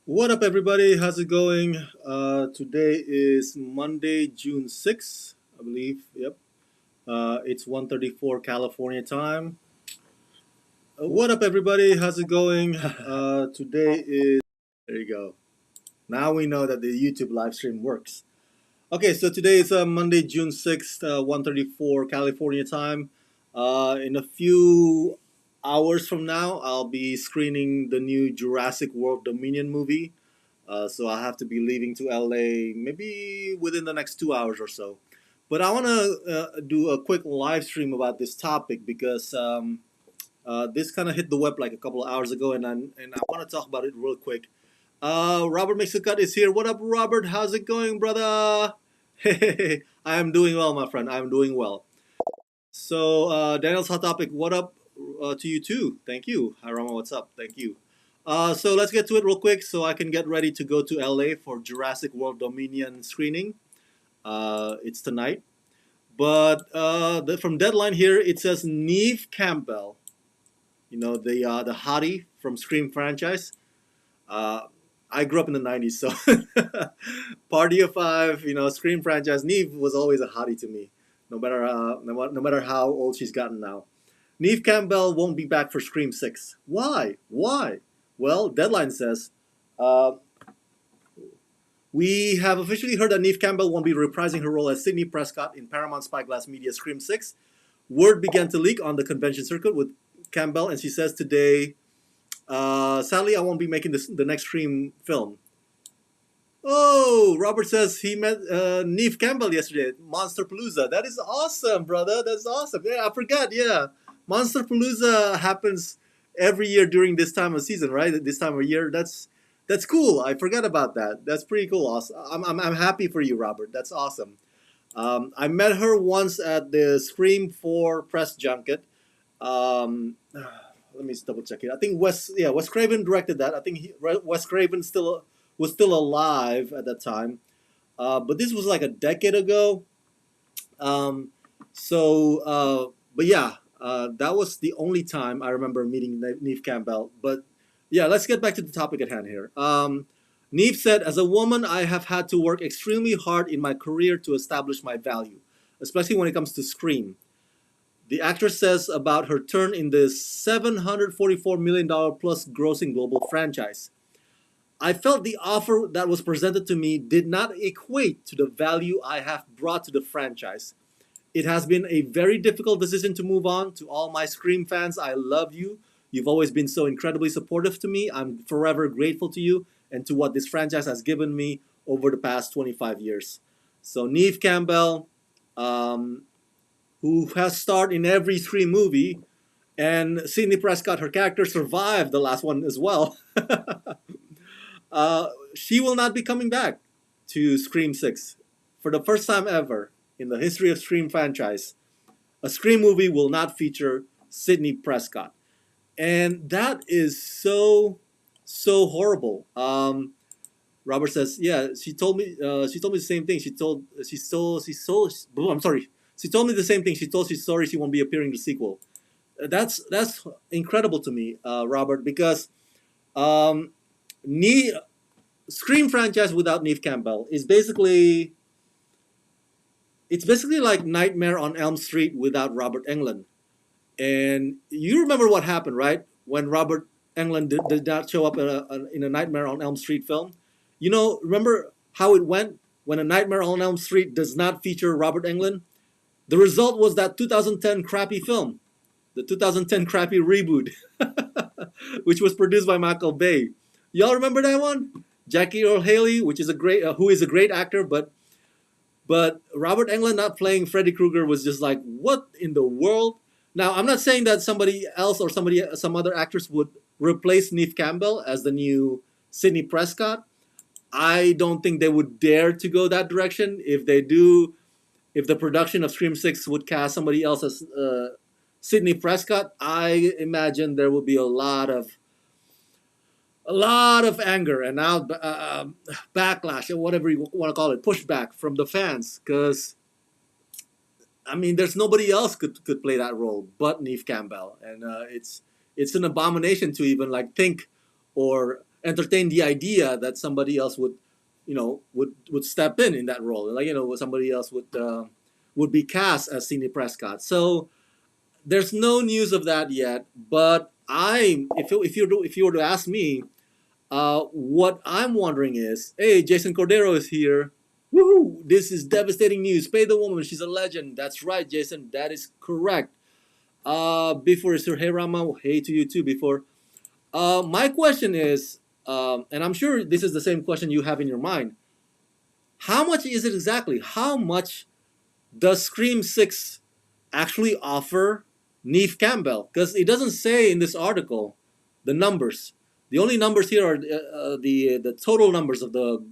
What up, everybody? How's it going? Today is Monday, June 6th, I believe. Yep. It's 1:34 California time. What up, everybody? How's it going? Today is. There you go. Now we know that the YouTube live stream works. Okay, so today is Monday, June 6th, 1:34 California time. In a few hours from now, I'll be screening the new Jurassic World Dominion movie. So I have to be leaving to LA maybe within the next 2 hours or so. But I want to do a quick live stream about this topic because this kind of hit the web like a couple of hours ago, and I want to talk about it real quick. Robert Makes a Cut is here. What up, Robert? How's it going, brother? Hey, I am doing well, my friend. I am doing well. So, Daniel's hot topic. What up to you too? Thank you. Hi, Rama. What's up? Thank you. So let's get to it real quick, so I can get ready to go to LA for Jurassic World Dominion screening. It's tonight. But from Deadline here, it says Neve Campbell. You know the hottie from Scream franchise. Uh, I grew up in the '90s, so Party of Five, Scream franchise. Neve was always a hottie to me, no matter how old she's gotten now. Neve Campbell won't be back for Scream 6. Why? Why? Well, Deadline says, uh, we have officially heard that Neve Campbell won't be reprising her role as Sidney Prescott in Paramount Spyglass Media Scream 6. Word began to leak on the convention circuit with Campbell, and she says today, sadly, I won't be making the next Scream film. Oh, Robert says he met Neve Campbell yesterday at Monster Palooza. That is awesome, brother. That's awesome. Yeah, I forgot. Yeah, Monster Palooza happens every year during this time of season, right? This time of year. That's cool. I forgot about that. That's pretty cool. Awesome. I'm happy for you, Robert. That's awesome. I met her once at the Scream 4 press junket. Let me double check it. I think Wes Craven directed that. I think Wes Craven was still alive at that time. But this was like a decade ago. Um, but yeah, that was the only time I remember meeting Neve Campbell. But yeah, let's get back to the topic at hand here. Neve said, "As a woman, I have had to work extremely hard in my career to establish my value, especially when it comes to Scream." The actress says about her turn in the $744 million plus grossing global franchise. I felt the offer that was presented to me did not equate to the value I have brought to the franchise. It has been a very difficult decision to move on. To all my Scream fans, I love you. You've always been so incredibly supportive to me. I'm forever grateful to you and to what this franchise has given me over the past 25 years. So, Neve Campbell, um, who has starred in every Scream movie, and Sidney Prescott, her character, survived the last one as well. She will not be coming back to Scream 6. For the first time ever in the history of Scream franchise, a Scream movie will not feature Sidney Prescott. And that is so horrible. Robert says, yeah, she told me the same thing. I'm sorry. She told me the same thing. She told she's sorry she won't be appearing in the sequel. That's incredible to me, Robert, because um, Ne- Scream franchise without Neve Campbell is basically like Nightmare on Elm Street without Robert Englund. And you remember what happened, right? When Robert Englund did not show up in a Nightmare on Elm Street film. Remember how it went when a Nightmare on Elm Street does not feature Robert Englund? The result was that 2010 crappy film, the 2010 crappy reboot, which was produced by Michael Bay. Y'all remember that one? Jackie Earle Haley, who is a great actor, but Robert Englund not playing Freddy Krueger was just like, what in the world? Now, I'm not saying that somebody else or some other actress would replace Neve Campbell as the new Sidney Prescott. I don't think they would dare to go that direction. If they do, if the production of Scream 6 would cast somebody else as Sidney Prescott, I imagine there would be a lot of anger and backlash or whatever you want to call it, pushback from the fans, because I mean, there's nobody else could play that role but Neve Campbell, and it's an abomination to even like think or entertain the idea that somebody else would, would step in that role. Like, somebody else would be cast as Sidney Prescott. So there's no news of that yet. But if you were to ask me, what I'm wondering is, hey, Jason Cordero is here. Woohoo! This is devastating news. Pay the woman. She's a legend. That's right, Jason. That is correct. Before Sir Hey Rama, hey to you too. Before, my question is, and I'm sure this is the same question you have in your mind. How much is it exactly? How much does Scream 6 actually offer Neve Campbell? Because it doesn't say in this article the numbers. The only numbers here are the total numbers of the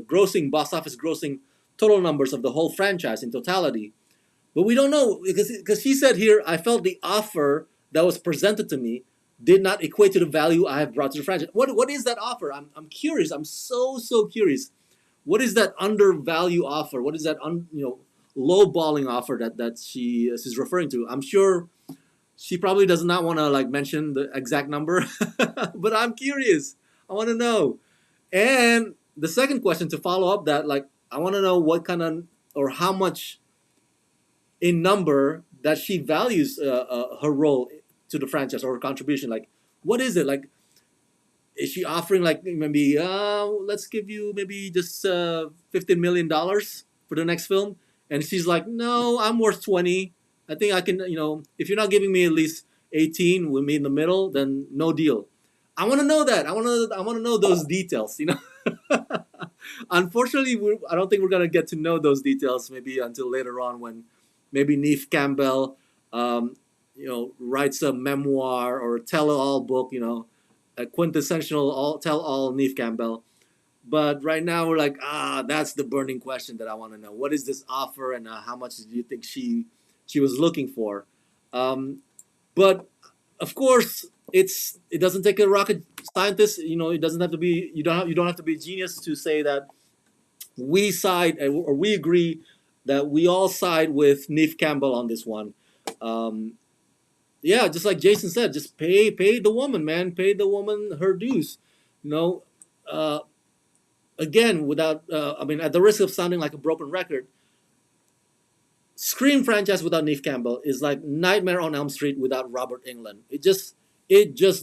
grossing box office grossing total numbers of the whole franchise in totality. But we don't know because she said here, I felt the offer that was presented to me did not equate to the value I have brought to the franchise. What is that offer? I'm curious. I'm so curious. What is that undervalue offer? What is that lowballing offer that she is referring to? I'm sure she probably does not want to like mention the exact number, but I'm curious. I want to know. And the second question to follow up that, like, I want to know what kind of or how much in number that she values her role to the franchise or her contribution. Like, what is it? Like, is she offering like maybe let's give you maybe just $15 million for the next film? And she's like, no, I'm worth 20. I think I can, if you're not giving me at least 18 with me in the middle, then no deal. I want to know that. I want to know those details. Unfortunately, I don't think we're gonna get to know those details maybe until later on when maybe Neve Campbell, writes a memoir or a tell-all book. A quintessential tell-all Neve Campbell. But right now we're like, that's the burning question that I want to know. What is this offer, and how much do you think she was looking for? But of course, it doesn't take a rocket scientist. It doesn't have to be you don't have to be a genius to say that we side or we agree that we all side with Neve Campbell on this one. Um, yeah, just like Jason said, just pay the woman, man, pay the woman her dues. You know, uh, again, without at the risk of sounding like a broken record, Scream franchise without Neve Campbell is like Nightmare on Elm Street without Robert Englund. It just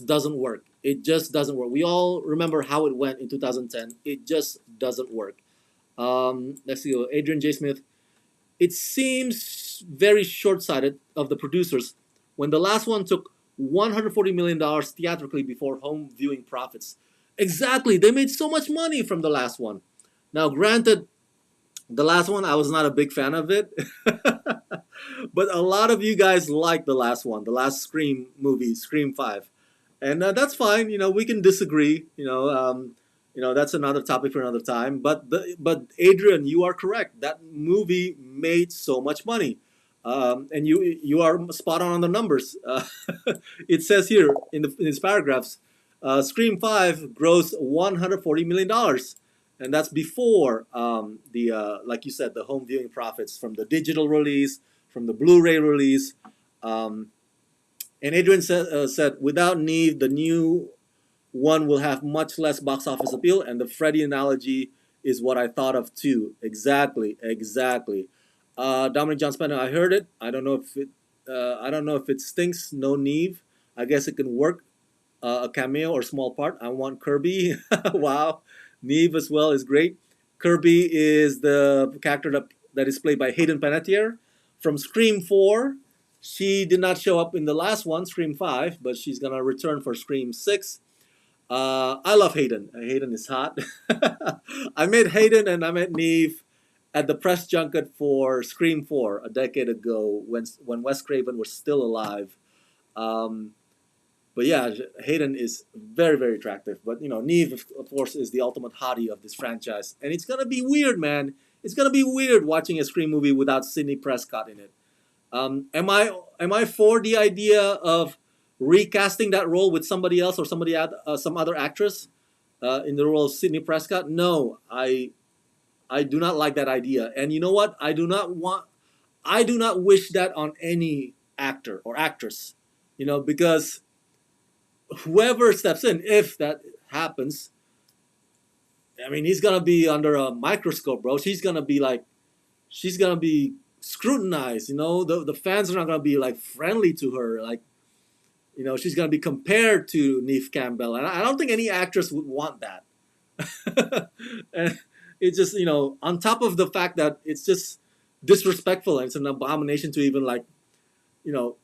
doesn't work. It just doesn't work. We all remember how it went in 2010. It just doesn't work. Let's see, Adrian J. Smith. It seems very short-sighted of the producers when the last one took $140 million theatrically before home viewing profits. Exactly, they made so much money from the last one. Now, granted, the last one I was not a big fan of it, but a lot of you guys liked the last one, the last Scream movie, Scream 5, and that's fine. We can disagree. That's another topic for another time. But Adrian, you are correct. That movie made so much money, and you are spot on the numbers. It says here in these paragraphs, Scream 5 grossed $140 million, and that's before the like you said, the home viewing profits from the digital release, from the Blu-ray release. And Adrian said, without Neve, the new one will have much less box office appeal, and the Freddy analogy is what I thought of too. Exactly. Dominic John Spender, I heard it. I don't know if it stinks. No Neve. I guess it can work. A cameo or small part. I want Kirby. Wow, Neve as well is great. Kirby is the character that is played by Hayden Panettiere from Scream 4. She did not show up in the last one, Scream 5, but she's gonna return for Scream 6. I love Hayden. Hayden is hot. I met Hayden and I met Neve at the press junket for Scream 4 a decade ago when Wes Craven was still alive. But yeah, Hayden is very, very attractive. But Neve, of course, is the ultimate hottie of this franchise, and it's gonna be weird, man. It's gonna be weird watching a Scream movie without Sidney Prescott in it. Am I for the idea of recasting that role with somebody else or some other actress in the role of Sidney Prescott? No, I do not like that idea. And you know what? I do not wish that on any actor or actress. Because whoever steps in, if that happens, I mean, he's gonna be under a microscope, bro. She's gonna be scrutinized. The fans are not gonna be like friendly to her. Like, she's gonna be compared to Neve Campbell, and I don't think any actress would want that. And it's just, on top of the fact that it's just disrespectful and it's an abomination to even like, you know,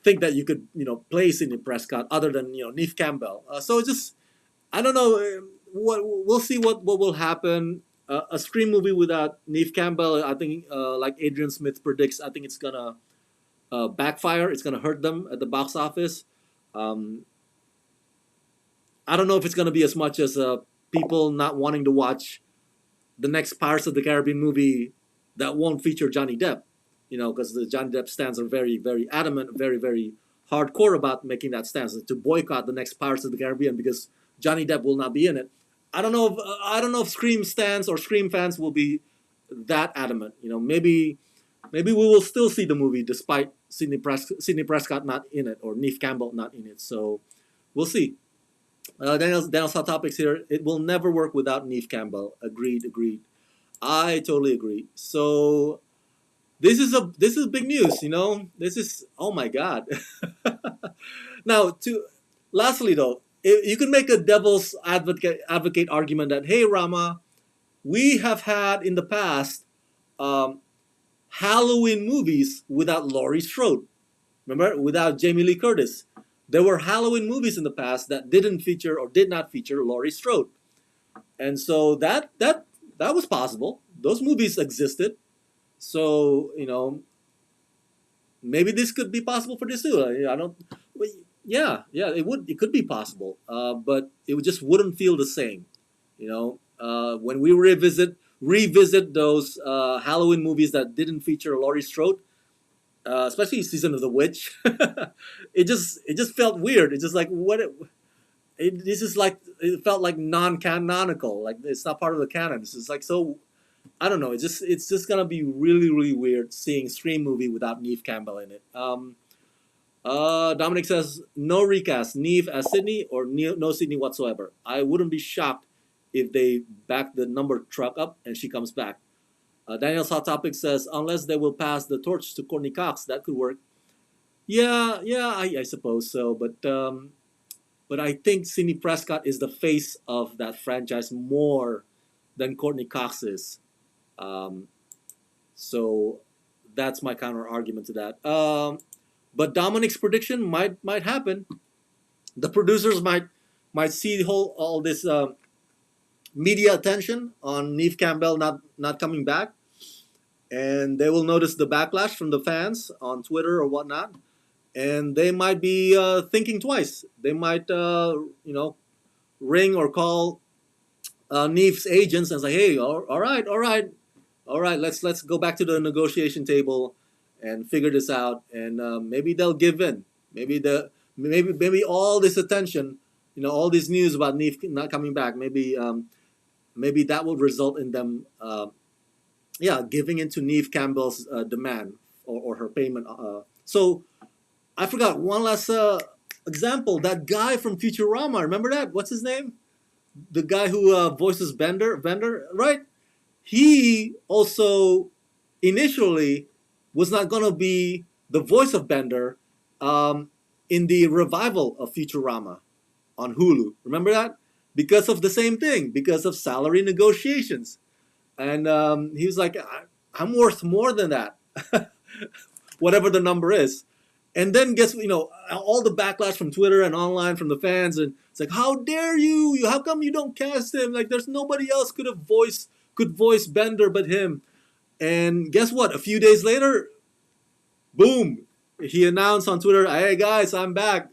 think that you could, play Sidney Prescott other than, Neve Campbell. So it's just, I don't know. What we'll see what will happen. A Scream movie without Neve Campbell, I think, like Adrian Smith predicts, I think it's gonna backfire. It's gonna hurt them at the box office. Um, I don't know if it's gonna be as much as people not wanting to watch the next Pirates of the Caribbean movie that won't feature Johnny Depp. Because the Johnny Depp stands are very, very adamant, very, very hardcore about making that stance to boycott the next Pirates of the Caribbean because Johnny Depp will not be in it. I don't know if Scream stands or Scream fans will be that adamant. Maybe we will still see the movie despite Sidney Prescott not in it or Neve Campbell not in it. So we'll see. Daniel's hot topics here. It will never work without Neve Campbell. Agreed. Agreed. I totally agree. So this is big news. This is, oh my god. Now, to lastly though, you can make a devil's advocate argument that, hey Rama, we have had in the past um, Halloween movies without Laurie Strode. Remember, without Jamie Lee Curtis. There were Halloween movies in the past that didn't feature or did not feature Laurie Strode, and so that was possible. Those movies existed. So maybe this could be possible for this too. I don't. Well, yeah, yeah, it could be possible, but it just wouldn't feel the same. When we revisit those Halloween movies that didn't feature Laurie Strode, especially Season of the Witch, it just felt weird. It's just like this is like it felt like non-canonical, like it's not part of the canon. This is like so. I don't know. It's just gonna be really really weird seeing Scream movie without Neve Campbell in it. Dominic says no recast, Neve as Sydney or no Sydney whatsoever. I wouldn't be shocked if they back the number truck up and she comes back. Daniel's hot topic says unless they will pass the torch to Courtney Cox, that could work. Yeah, yeah, I suppose so. But I think Sidney Prescott is the face of that franchise more than Courtney Cox is. Um, so that's my counter argument to that. But Dominic's prediction might happen. The producers might see all this media attention on Neve Campbell not coming back, and they will notice the backlash from the fans on Twitter or whatnot, and they might be thinking twice. They might ring or call Neve's agents and say, "Hey, all right, all right, all right, let's go back to the negotiation table and figure this out." And maybe they'll give in. Maybe all this attention, all this news about Neve not coming back, maybe that will result in them, giving into Neve Campbell's demand or her payment. So I forgot one last example. That guy from Futurama, remember that? What's his name? The guy who voices Bender, right? He also initially was not gonna be the voice of Bender in the revival of Futurama on Hulu. Remember that? Because of the same thing, because of salary negotiations. And he was like, I'm worth more than that, whatever the number is. And then guess all the backlash from Twitter and online from the fans, and it's like, how dare you? How come you don't cast him? Like, there's nobody else could voice Bender but him. And guess what? A few days later, boom, he announced on Twitter, "Hey guys, I'm back.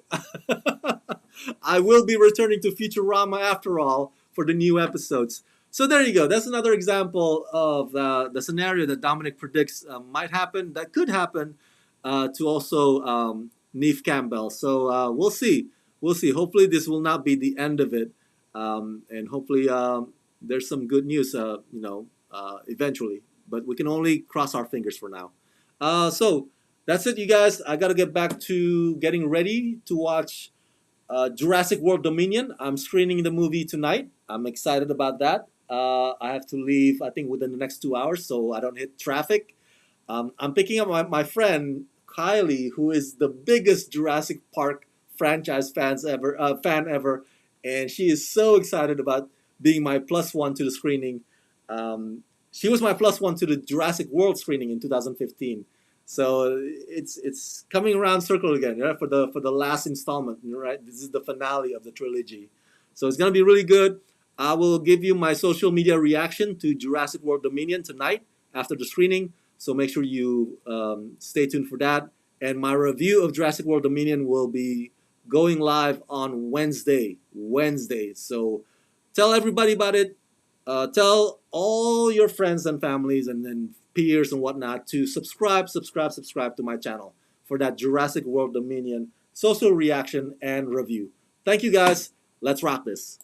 I will be returning to Futurama after all for the new episodes." So there you go. That's another example of the scenario that Dominic predicts might happen, that could happen to also Neve Campbell. So we'll see. We'll see. Hopefully this will not be the end of it. And hopefully there's some good news, eventually. But we can only cross our fingers for now. So that's it, you guys. I got to get back to getting ready to watch Jurassic World Dominion. I'm screening the movie tonight. I'm excited about that. I have to leave, I think, within the next 2 hours, so I don't hit traffic. I'm picking up my friend Kylie, who is the biggest Jurassic Park franchise fan ever, and she is so excited about being my plus one to the screening. She was my plus one to the Jurassic World screening in 2015. So it's coming around circle again, right? For the last installment, right? This is the finale of the trilogy, so it's gonna be really good. I will give you my social media reaction to Jurassic World Dominion tonight after the screening. So make sure you stay tuned for that. And my review of Jurassic World Dominion will be going live on Wednesday. Wednesday. So tell everybody about it. Tell all your friends and families and then peers and whatnot to subscribe to my channel for that Jurassic World Dominion social reaction and review. Thank you guys. Let's rock this.